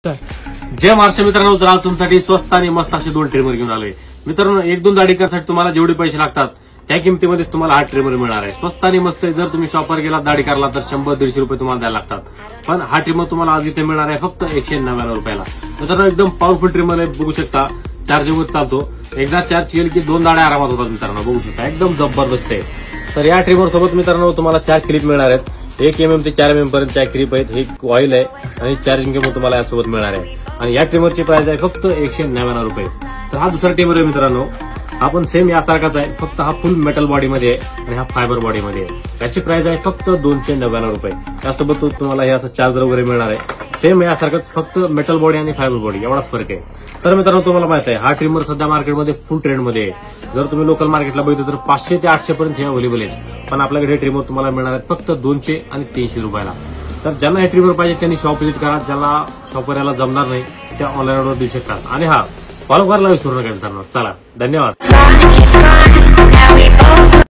जय महाराष्ट्र मित्रांनो, तर आज तुमच्यासाठी स्वस्त आणि मस्त असे 2 ट्रिमर घेऊन आलोय मित्रांनो। 1-2 दाढी करण्यासाठी तुम्हाला जेवढे पैसे लागतात त्या किमतीमध्ये तुम्हाला हा ट्रिमर मिळणार आहे। स्वस्त आणि मस्त आहे। जर तुम्ही शॉपवर गेला दाढी करायला तर 100-150 रुपये तुम्हाला द्यायला लागतात, पण हा ट्रिमर तुम्हाला आज इथे मिळणार आहे फक्त 199 रुपयाला। मित्रांनो एकदम पॉवरफुल ट्रिमर आहे, बघू शकता चार्जिंगवर चालतो। एकदा चार्ज केली की 2 दाढ्या आरामात होतात मित्रांनो, बघू शकता एकदम जबरदस्त आहे। तर या ट्रिमर सोबत मित्रांनो तुम्हाला 4 क्लिप मिळणार आहेत। 1 mm ते 4 mm पर्यंत क्लिप आहेत। हे ऑइल आहे आणि चार्जिंग केबल तुम्हाला यासोबत मिळणार आहे आणि या ट्रिमरची प्राइस आहे फक्त 199 रुपये। तर हा दुसरा ट्रिमर आहे मित्रांनो, हा पण सेम यासारखाच आहे, फक्त हा फुल मेटल बॉडीमध्ये आहे आणि हा फायबर बॉडीमध्ये आहे। याची प्राइस आहे फक्त 299 रुपये। त्यासोबत तुम्हाला हे असं चार्जर वगैरे मिळणार आहे, सेम यासारखंच, फक्त मेटल बॉडी आणि फायबर बॉडी एवढाच फरक आहे। तर मित्रांनो तुम्हाला माहित आहे हा ट्रिमर सध्या मार्केटमध्ये फुल ट्रेंडमध्ये आहे। जर तुम्ही लोकल मार्केटला बघितलं तर 500 ते 800 पर्यंत हे अवेलेबल आहेत, पण आपल्याकडे हे ट्रिमर तुम्हाला मिळणार आहेत फक्त 200 आणि 300 रुपयाला। तर ज्यांना हे ट्रिमर पाहिजे त्यांनी शॉप व्हिजिट करा, ज्याला शॉपवर यायला जमणार नाही त्या ऑनलाईन ऑर्डर देऊ शकतात। आणि हा फॉलो करायला विसरू नका मित्रांनो। चला, धन्यवाद।